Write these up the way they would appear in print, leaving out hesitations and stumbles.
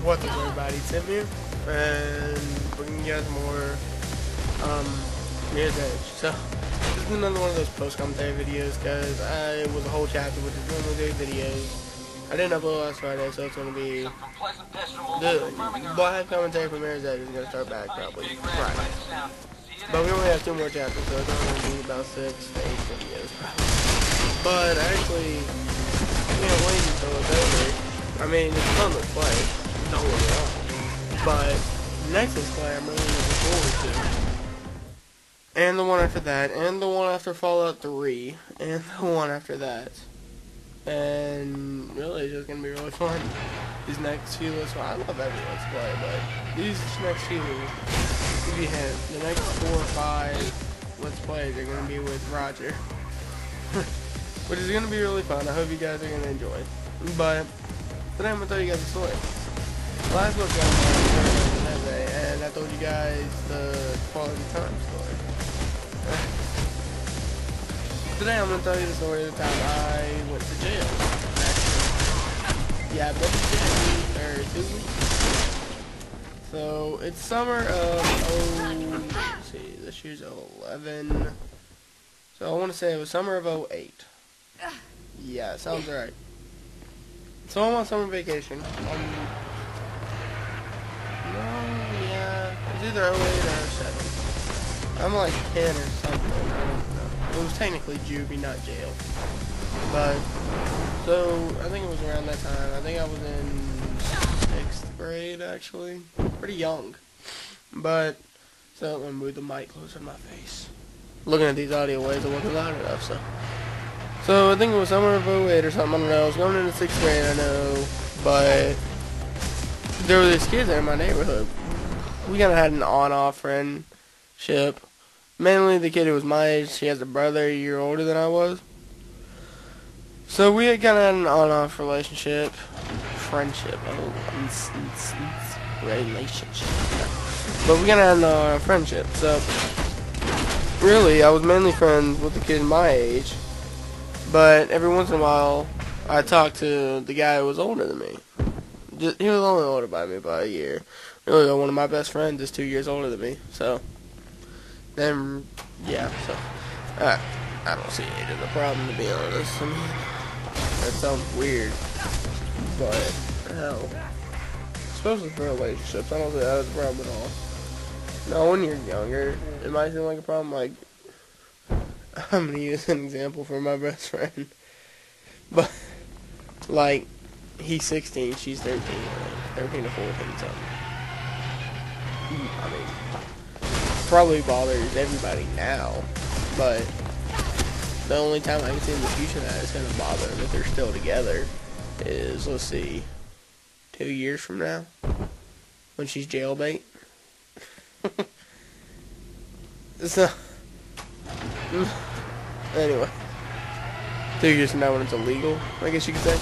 What's up, everybody? Tim here, and bringing you guys more Mirror's Edge. So this is another one of those post-commentary videos, guys. I was a whole chapter with the normal day videos. I didn't upload last Friday, so it's gonna be the live commentary for Mirror's Edge is gonna start back probably Friday. But we only have 2 more chapters, so it's only gonna be about 6 to 8 videos. But actually, I can't wait until it's over. I mean, it's fun to play. Don't get me wrong. But next is play I'm really looking forward to. And the one after that, and the one after Fallout 3, and the one after that. And really, it's just gonna be really fun. These next few let's play, I love every let's play, but these next few, give you a hint, the next 4 or 5 let's plays are gonna be with Roger. Which is gonna be really fun. I hope you guys are gonna enjoy. But today I'm gonna tell you guys a story. Last book and I told you guys the Quality Time story. Today I'm going to tell you the story of the time I went to jail. Actually, yeah, I've been to jail for 2 weeks. So, it's summer of, let's see, this year's 11. So, I want to say it was summer of 08. Yeah, sounds right. So, I'm on summer vacation. It's either 08 or 07. I'm like 10 or something. I don't know. It was technically juvie, not jail. But, so, I think it was around that time. I think I was in 6th grade, actually. Pretty young. But, so, let me move the mic closer to my face. Looking at these audio waves, it wasn't loud enough, so. So, I think it was summer of 08 or something. I don't know. I was going into 6th grade, I know. But there were these kids in my neighborhood. We kind of had an on-off friendship. Mainly the kid who was my age. He has a brother a year older than I was. So we had kind of had an on-off relationship. Friendship. Relationship. But we kind of had a friendship. So really, I was mainly friends with the kid my age. But every once in a while, I talked to the guy who was older than me. He was only older by me by a year. Really, though, one of my best friends is 2 years older than me. So, then, yeah. So, I don't see age as a problem, to be honest. I mean, that sounds weird, but hell, especially for relationships, I don't see that as a problem at all. Now, when you're younger, it might seem like a problem. Like, I'm gonna use an example for my best friend, but like, he's 16, she's 13, like 13 to 14, something. I mean, probably bothers everybody now, but the only time I can see in the future that it's going to bother them if they're still together is, let's see, 2 years from now, when she's jailbait. So, anyway, 2 years from now when it's illegal, I guess you could say.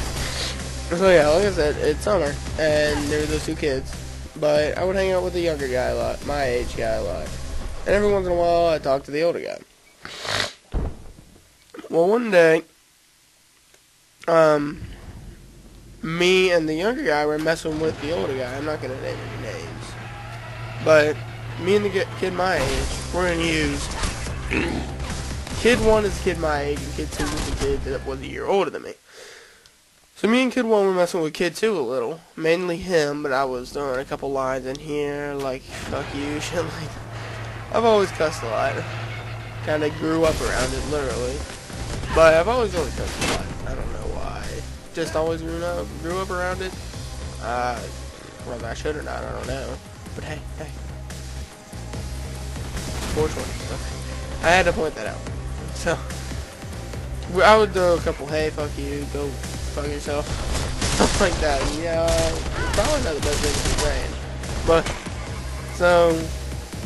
So yeah, like I said, it's summer, and there were those 2 kids. But I would hang out with the younger guy a lot, my age guy a lot. And every once in a while, I talk to the older guy. Well, one day, me and the younger guy were messing with the older guy. I'm not going to name any names. But me and the kid my age, we're going to use... Kid 1 is the kid my age, and Kid 2 was the kid that was a year older than me. So me and Kid 1 were messing with Kid 2 a little. Mainly him, but I was throwing a couple lines in here, like, fuck you, shit like that. I've always cussed a lot. Kinda grew up around it, literally. But I've always really cussed a lot. I don't know why. Just always grew up around it. Whether I should or not, I don't know. But hey. 420. Okay. I had to point that out. So, I would throw a couple, hey, fuck you, go fuck yourself, stuff like that. Yeah, probably not the best thing to be saying. But, so,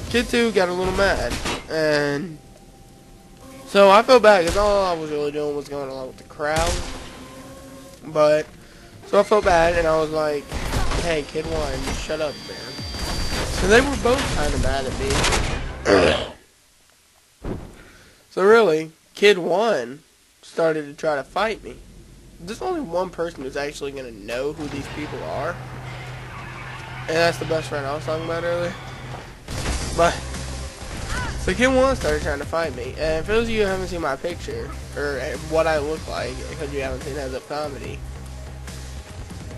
Kid 2 got a little mad, and so I felt bad, because all I was really doing was going along with the crowd. But, so I felt bad, and I was like, hey, Kid 1, shut up, man. So they were both kind of mad at me. So really, Kid 1 started to try to fight me. There's only one person who's actually going to know who these people are. And that's the best friend I was talking about earlier. But so Kid 1 started trying to fight me. And for those of you who haven't seen my picture, or what I look like, because you haven't seen Heads Up Comedy,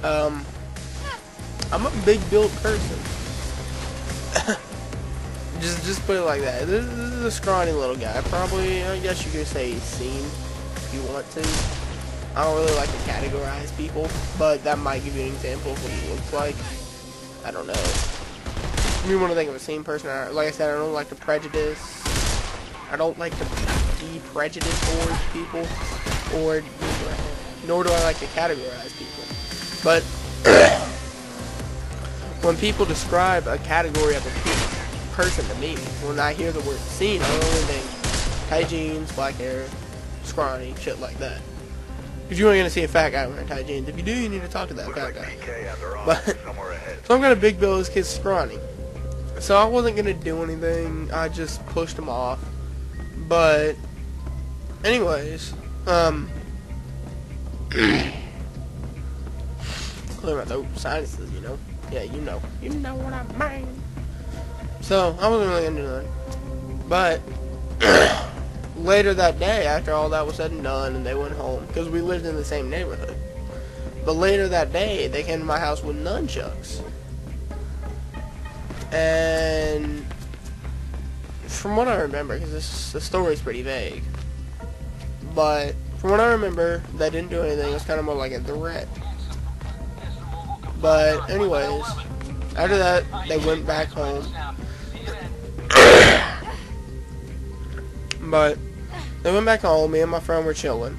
I'm a big built person. just put it like that. This is a scrawny little guy. Probably, I guess you could say he's seen if you want to. I don't really like to categorize people, but that might give you an example of what he looks like. I don't know. If you want to think of a sane person, like I said, I don't like to prejudice. I don't like to be prejudiced towards people, or nor do I like to categorize people. But when people describe a category of a person to me, when I hear the word seen, I only think tight jeans, black hair, scrawny, shit like that. If you ain't gonna see a fat guy wearing tight jeans, if you do, you need to talk to that fat guy. But so I'm gonna big bill this kid scrawny. So I wasn't gonna do anything. I just pushed him off. But anyways, clear my throat, sinuses, you know. Yeah, you know what I mean. So I wasn't really gonna do that. But later that day, after all that was said and done, and they went home, because we lived in the same neighborhood. But later that day, they came to my house with nunchucks. And from what I remember, because the story's pretty vague, but from what I remember, they didn't do anything. It was kind of more like a threat. But anyways, after that, they went back home. But they went back home. Me and my friend were chilling,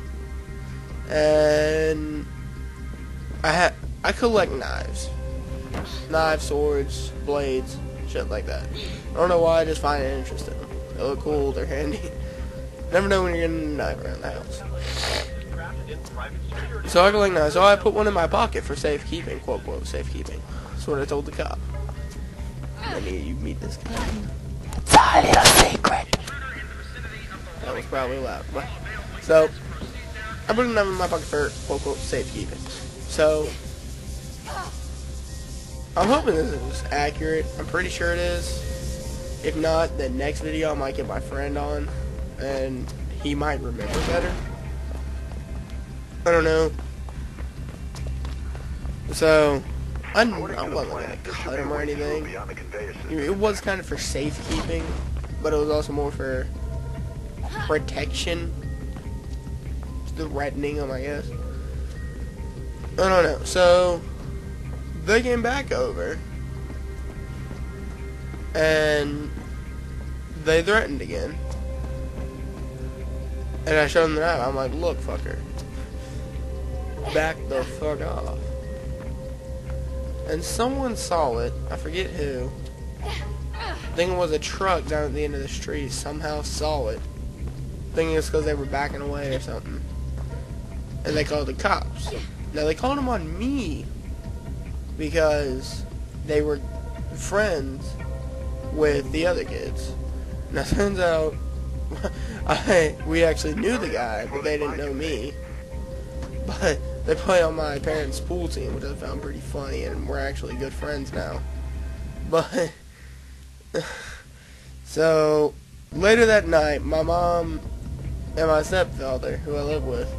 and I collect knives, swords, blades, shit like that. I don't know why. I just find it interesting. They look cool. They're handy. Never know when you're getting a knife around the house. So I collect knives. So I put one in my pocket for safekeeping, quote quote safekeeping. That's what I told the cop. And then you meet this guy. It's a little secret. That was probably loud. But, so, I put a knife in my pocket for, quote, quote, safekeeping. So, I'm hoping this is accurate. I'm pretty sure it is. If not, the next video I might get my friend on, and he might remember better. I don't know. So, I wasn't going to cut him or anything. It was kind of for safekeeping, but it was also more for protection, threatening him, I guess. I don't know. So they came back over and they threatened again, and I showed them the knife. I'm like, look, fucker, back the fuck off. And someone saw it. I forget who. I think it was a truck down at the end of the street. Somehow saw it. Thinking it's because they were backing away or something. And they called the cops. Now, they called them on me because they were friends with the other kids. Now, it turns out we actually knew the guy, but they didn't know me. But they play on my parents' pool team, which I found pretty funny, and we're actually good friends now. But so later that night, my mom and my stepfather, who I live with,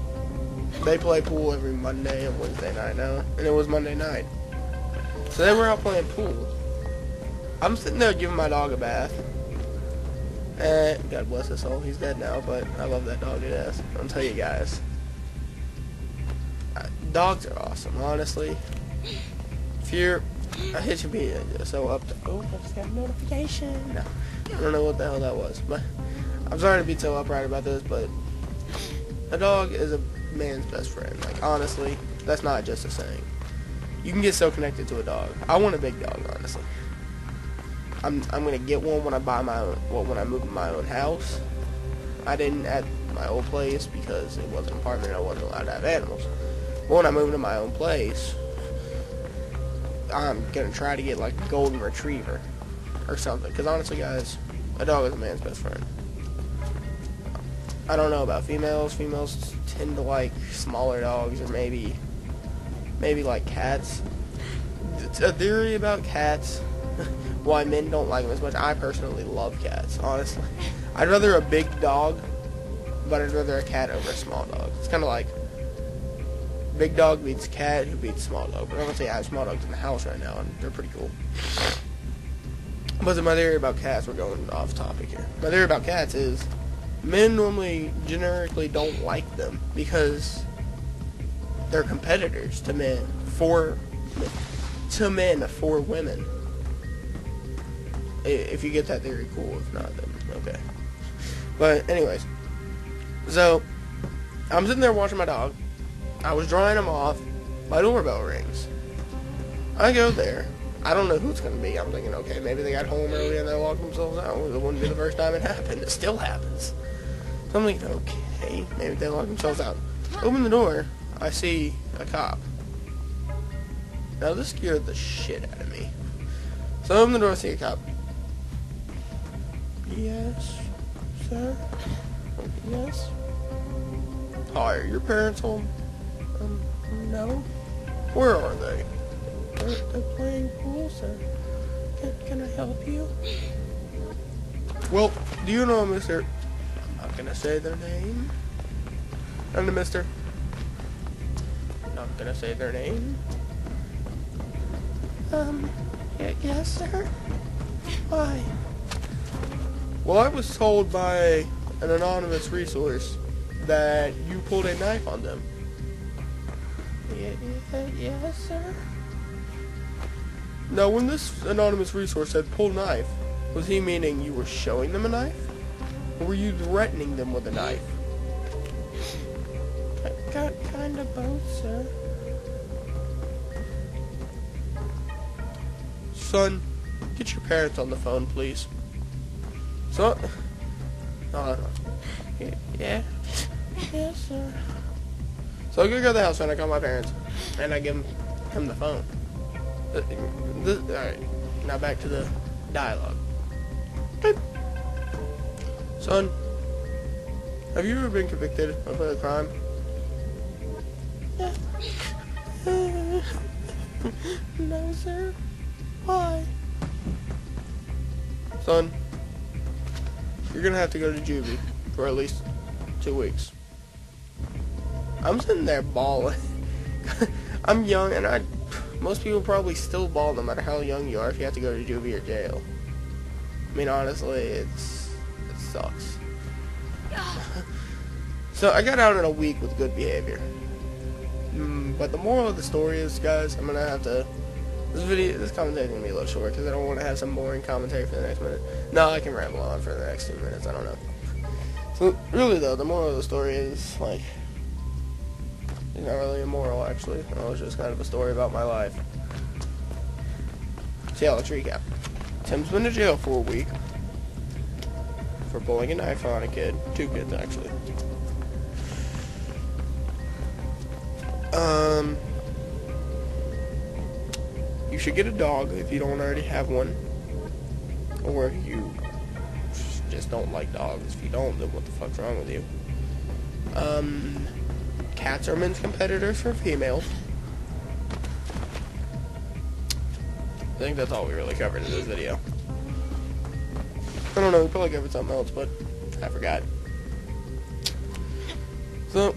they play pool every Monday and Wednesday night now, and it was Monday night. So they were out playing pool. I'm sitting there giving my dog a bath, and God bless his soul, he's dead now, but I love that dog to death. I'll tell you guys, dogs are awesome, honestly. If you're, it should be so up to, oh, I just got a notification. No, I don't know what the hell that was, but I'm sorry to be so upright about this, but a dog is a man's best friend. Like, honestly, that's not just a saying. You can get so connected to a dog. I want a big dog, honestly. I'm gonna get one when I buy my own, well, when I move to my own house. I didn't at my old place because it was an apartment and I wasn't allowed to have animals. But when I move to my own place, I'm gonna try to get like a golden retriever or something. Because honestly, guys, a dog is a man's best friend. I don't know about females. Females tend to like smaller dogs, or maybe like cats. It's a theory about cats. Why men don't like them as much. I personally love cats, honestly. I'd rather a big dog, but I'd rather a cat over a small dog. It's kind of like big dog beats cat, who beats small dog. But honestly, I have small dogs in the house right now, and they're pretty cool. But my theory about cats, we're going off topic here. My theory about cats is men normally generically don't like them because they're competitors to men for women. If you get that theory, cool. If not, then okay. But anyways, so I'm sitting there watching my dog. I was drying him off. My doorbell rings. I go there. I don't know who it's going to be. I'm thinking, okay, maybe they got home early and they locked themselves out. It wouldn't be the first time it happened. It still happens. So I'm thinking, okay, maybe they locked themselves out. Open the door. I see a cop. Now, this scared the shit out of me. So I open the door, I see a cop. Yes, sir? Yes? Hi, are your parents home? No. Where are they? They're playing pool, sir. Can I help you? Well, do you know Mr. I'm not gonna say their name. And the Mr. Not gonna say their name. Yes, sir. Why? Well, I was told by an anonymous resource that you pulled a knife on them. Yes, sir. Now, when this anonymous resource said pull knife, was he meaning you were showing them a knife? Or were you threatening them with a knife? Kind of both, sir. Son, get your parents on the phone, please. So, yeah. Yes, sir. So I go to the house and I call my parents, and I give him the phone. Alright, now back to the dialogue. Son, have you ever been convicted of a crime? Yeah. No, sir. Why? Son, you're gonna have to go to juvie for at least 2 weeks. I'm sitting there bawling. I'm young, and most people probably still bawl no matter how young you are if you have to go to juvie or jail. I mean, honestly, it sucks. So I got out in a week with good behavior. But the moral of the story is, guys, I'm gonna have to. This commentary is gonna be a little short because I don't want to have some boring commentary for the next minute. No, I can ramble on for the next 2 minutes. I don't know. So really, though, the moral of the story is like. It's not really a moral, actually. It's just kind of a story about my life. So yeah, let's recap. Tim's been to jail for a week for pulling a knife on a kid. 2 kids, actually. You should get a dog if you don't already have one. Or you just don't like dogs. If you don't, then what the fuck's wrong with you? Cats are men's competitors for females. I think that's all we really covered in this video. I don't know, we probably covered something else, but I forgot. So,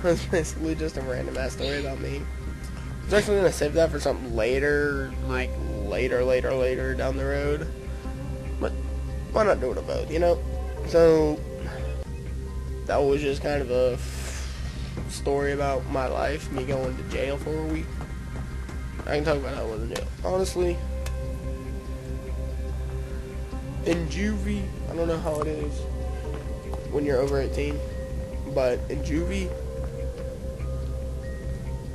that's basically just a random ass story about me. I was actually gonna save that for something later, like later down the road. But why not do it about, you know? So that was just kind of a story about my life, me going to jail for a week. I can talk about how I was in jail. Honestly, in juvie, I don't know how it is when you're over 18, but in juvie,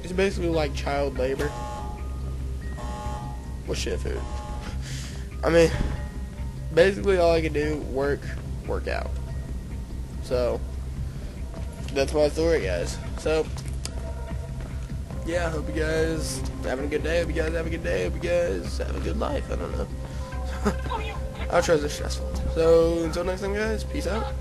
it's basically like child labor with shit food. I mean, basically all I could do, work out. So that's my story, guys. So yeah, I hope you guys having a good day. Hope you guys have a good day. Hope you guys have a good life. I don't know. Outros are stressful. So until next time, guys, peace out.